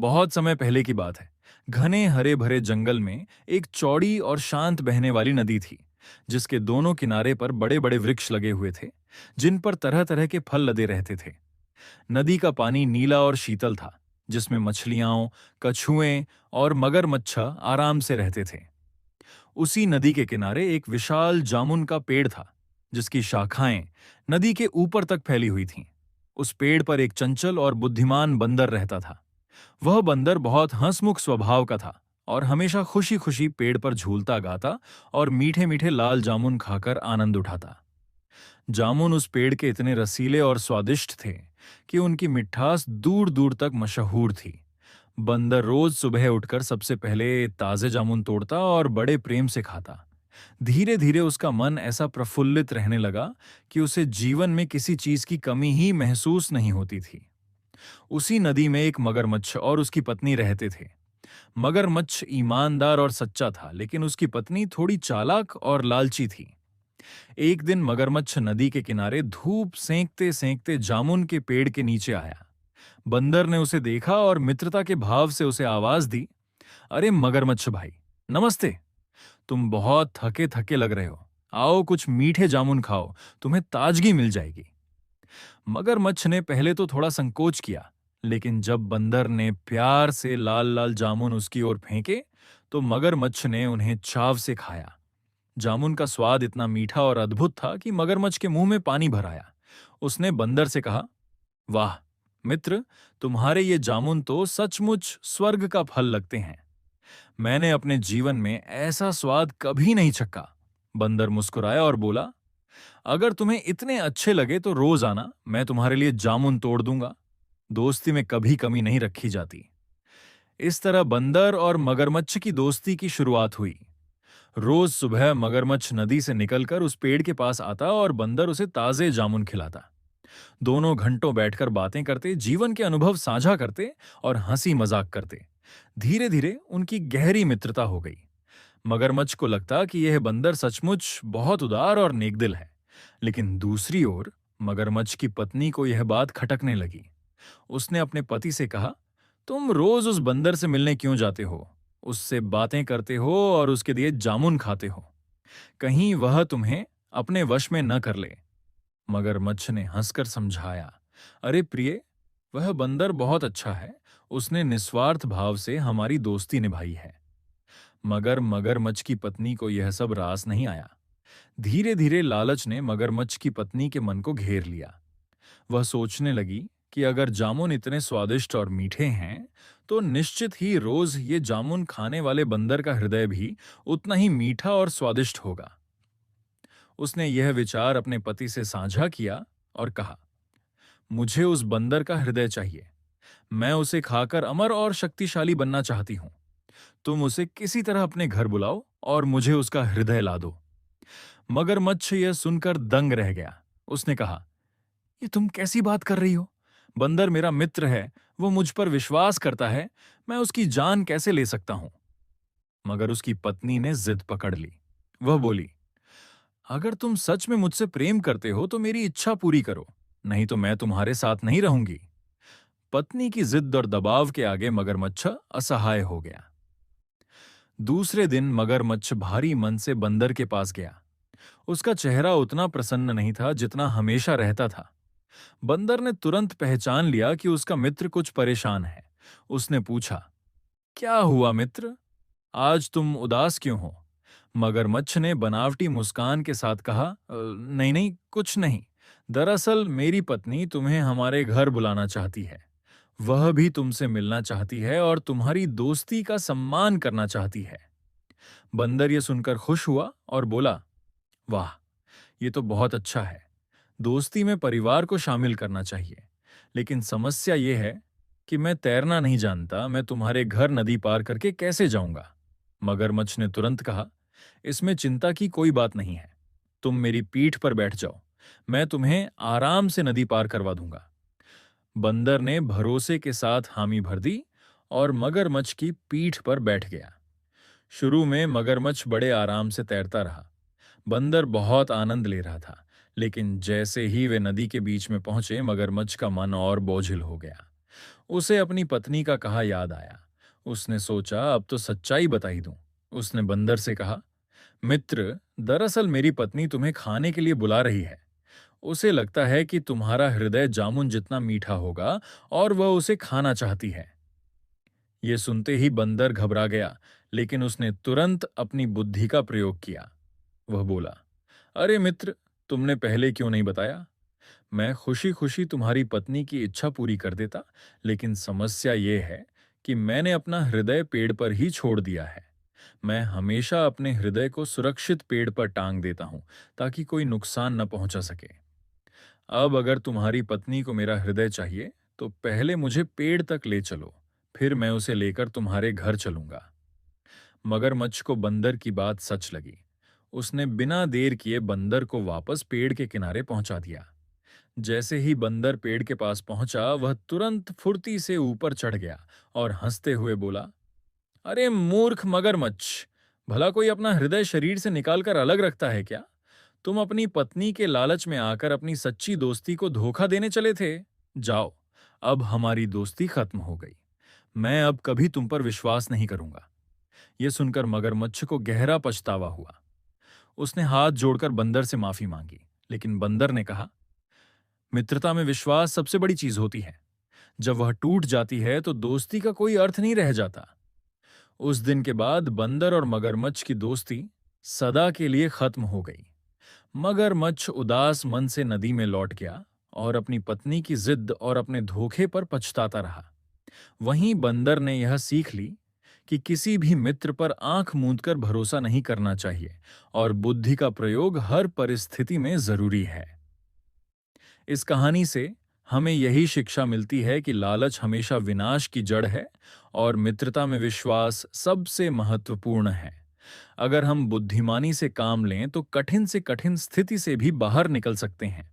बहुत समय पहले की बात है। घने हरे भरे जंगल में एक चौड़ी और शांत बहने वाली नदी थी, जिसके दोनों किनारे पर बड़े बड़े वृक्ष लगे हुए थे, जिन पर तरह तरह के फल लदे रहते थे। नदी का पानी नीला और शीतल था, जिसमें मछलियां, कछुए और मगरमच्छ आराम से रहते थे। उसी नदी के किनारे एक विशाल जामुन का पेड़ था, जिसकी शाखाएं नदी के ऊपर तक फैली हुई थीं। उस पेड़ पर एक चंचल और बुद्धिमान बंदर रहता था। वह बंदर बहुत हंसमुख स्वभाव का था और हमेशा खुशी खुशी पेड़ पर झूलता गाता और मीठे मीठे लाल जामुन खाकर आनंद उठाता। जामुन उस पेड़ के इतने रसीले और स्वादिष्ट थे कि उनकी मिठास दूर दूर तक मशहूर थी। बंदर रोज सुबह उठकर सबसे पहले ताजे जामुन तोड़ता और बड़े प्रेम से खाता। धीरे धीरे उसका मन ऐसा प्रफुल्लित रहने लगा कि उसे जीवन में किसी चीज की कमी ही महसूस नहीं होती थी। उसी नदी में एक मगरमच्छ और उसकी पत्नी रहते थे। मगरमच्छ ईमानदार और सच्चा था, लेकिन उसकी पत्नी थोड़ी चालाक और लालची थी। एक दिन मगरमच्छ नदी के किनारे धूप सेंकते सेंकते जामुन के पेड़ के नीचे आया। बंदर ने उसे देखा और मित्रता के भाव से उसे आवाज दी, अरे मगरमच्छ भाई, नमस्ते। तुम बहुत थके थके लग रहे हो। आओ कुछ मीठे जामुन खाओ, तुम्हें ताजगी मिल जाएगी। मगरमच्छ ने पहले तो थोड़ा संकोच किया, लेकिन जब बंदर ने प्यार से लाल लाल जामुन उसकी ओर फेंके, तो मगरमच्छ ने उन्हें चाव से खाया। जामुन का स्वाद इतना मीठा और अद्भुत था कि मगरमच्छ के मुंह में पानी भर आया। उसने बंदर से कहा, वाह मित्र, तुम्हारे ये जामुन तो सचमुच स्वर्ग का फल लगते हैं। मैंने अपने जीवन में ऐसा स्वाद कभी नहीं चखा। बंदर मुस्कुराया और बोला, अगर तुम्हें इतने अच्छे लगे तो रोज आना, मैं तुम्हारे लिए जामुन तोड़ दूंगा। दोस्ती में कभी कमी नहीं रखी जाती। इस तरह बंदर और मगरमच्छ की दोस्ती की शुरुआत हुई। रोज सुबह मगरमच्छ नदी से निकलकर उस पेड़ के पास आता और बंदर उसे ताजे जामुन खिलाता। दोनों घंटों बैठकर बातें करते, जीवन के अनुभव साझा करते और हंसी मजाक करते। धीरे धीरे उनकी गहरी मित्रता हो गई। मगरमच्छ को लगता कि यह बंदर सचमुच बहुत उदार और नेकदिल है, लेकिन दूसरी ओर मगरमच्छ की पत्नी को यह बात खटकने लगी। उसने अपने पति से कहा, तुम रोज उस बंदर से मिलने क्यों जाते हो? उससे बातें करते हो और उसके दिए जामुन खाते हो। कहीं वह तुम्हें अपने वश में न कर ले। मगरमच्छ ने हंसकर समझाया, अरे प्रिय, वह बंदर बहुत अच्छा है। उसने निस्वार्थ भाव से हमारी दोस्ती निभाई है। मगर मगरमच्छ की पत्नी को यह सब रास नहीं आया। धीरे धीरे लालच ने मगरमच्छ की पत्नी के मन को घेर लिया। वह सोचने लगी कि अगर जामुन इतने स्वादिष्ट और मीठे हैं, तो निश्चित ही रोज ये जामुन खाने वाले बंदर का हृदय भी उतना ही मीठा और स्वादिष्ट होगा। उसने यह विचार अपने पति से साझा किया और कहा, मुझे उस बंदर का हृदय चाहिए। मैं उसे खाकर अमर और शक्तिशाली बनना चाहती हूं। तुम उसे किसी तरह अपने घर बुलाओ और मुझे उसका हृदय ला दो। मगरमच्छ यह सुनकर दंग रह गया। उसने कहा, ये तुम कैसी बात कर रही हो? बंदर मेरा मित्र है, वो मुझ पर विश्वास करता है। मैं उसकी जान कैसे ले सकता हूं? मगर उसकी पत्नी ने जिद पकड़ ली। वह बोली, अगर तुम सच में मुझसे प्रेम करते हो तो मेरी इच्छा पूरी करो, नहीं तो मैं तुम्हारे साथ नहीं रहूंगी। पत्नी की जिद और दबाव के आगे मगरमच्छ असहाय हो गया। दूसरे दिन मगरमच्छ भारी मन से बंदर के पास गया। उसका चेहरा उतना प्रसन्न नहीं था जितना हमेशा रहता था। बंदर ने तुरंत पहचान लिया कि उसका मित्र कुछ परेशान है। उसने पूछा, क्या हुआ मित्र? आज तुम उदास क्यों हो? मगरमच्छ ने बनावटी मुस्कान के साथ कहा, नहीं नहीं, कुछ नहीं। दरअसल मेरी पत्नी तुम्हें हमारे घर बुलाना चाहती है। वह भी तुमसे मिलना चाहती है और तुम्हारी दोस्ती का सम्मान करना चाहती है। बंदर ये सुनकर खुश हुआ और बोला, वाह, ये तो बहुत अच्छा है। दोस्ती में परिवार को शामिल करना चाहिए। लेकिन समस्या ये है कि मैं तैरना नहीं जानता। मैं तुम्हारे घर नदी पार करके कैसे जाऊंगा? मगरमच्छ ने तुरंत कहा, इसमें चिंता की कोई बात नहीं है। तुम मेरी पीठ पर बैठ जाओ, मैं तुम्हें आराम से नदी पार करवा दूंगा। बंदर ने भरोसे के साथ हामी भर दी और मगरमच्छ की पीठ पर बैठ गया। शुरू में मगरमच्छ बड़े आराम से तैरता रहा। बंदर बहुत आनंद ले रहा था, लेकिन जैसे ही वे नदी के बीच में पहुंचे, मगरमच्छ का मन और बोझिल हो गया। उसे अपनी पत्नी का कहा याद आया। उसने सोचा अब तो सच्चाई बता ही दूं। उसने बंदर से कहा, मित्र, दरअसल मेरी पत्नी तुम्हें खाने के लिए बुला रही है। उसे लगता है कि तुम्हारा हृदय जामुन जितना मीठा होगा और वह उसे खाना चाहती है। ये सुनते ही बंदर घबरा गया, लेकिन उसने तुरंत अपनी बुद्धि का प्रयोग किया। वह बोला, अरे मित्र, तुमने पहले क्यों नहीं बताया? मैं खुशी खुशी तुम्हारी पत्नी की इच्छा पूरी कर देता, लेकिन समस्या ये है कि मैंने अपना हृदय पेड़ पर ही छोड़ दिया है। मैं हमेशा अपने हृदय को सुरक्षित पेड़ पर टांग देता हूं, ताकि कोई नुकसान न पहुंचा सके। अब अगर तुम्हारी पत्नी को मेरा हृदय चाहिए, तो पहले मुझे पेड़ तक ले चलो, फिर मैं उसे लेकर तुम्हारे घर चलूंगा। मगरमच्छ को बंदर की बात सच लगी। उसने बिना देर किए बंदर को वापस पेड़ के किनारे पहुंचा दिया। जैसे ही बंदर पेड़ के पास पहुंचा, वह तुरंत फुर्ती से ऊपर चढ़ गया और हंसते हुए बोला, अरे मूर्ख मगरमच्छ, भला कोई अपना हृदय शरीर से निकालकर अलग रखता है क्या? तुम अपनी पत्नी के लालच में आकर अपनी सच्ची दोस्ती को धोखा देने चले थे। जाओ, अब हमारी दोस्ती खत्म हो गई। मैं अब कभी तुम पर विश्वास नहीं करूंगा। यह सुनकर मगरमच्छ को गहरा पछतावा हुआ। उसने हाथ जोड़कर बंदर से माफी मांगी, लेकिन बंदर ने कहा, मित्रता में विश्वास सबसे बड़ी चीज होती है। जब वह टूट जाती है तो दोस्ती का कोई अर्थ नहीं रह जाता। उस दिन के बाद बंदर और मगरमच्छ की दोस्ती सदा के लिए खत्म हो गई। मगरमच्छ उदास मन से नदी में लौट गया और अपनी पत्नी की जिद और अपने धोखे पर पछताता रहा। वहीं बंदर ने यह सीख ली कि किसी भी मित्र पर आंख मूंदकर भरोसा नहीं करना चाहिए और बुद्धि का प्रयोग हर परिस्थिति में जरूरी है। इस कहानी से हमें यही शिक्षा मिलती है कि लालच हमेशा विनाश की जड़ है और मित्रता में विश्वास सबसे महत्वपूर्ण है। अगर हम बुद्धिमानी से काम लें तो कठिन से कठिन स्थिति से भी बाहर निकल सकते हैं।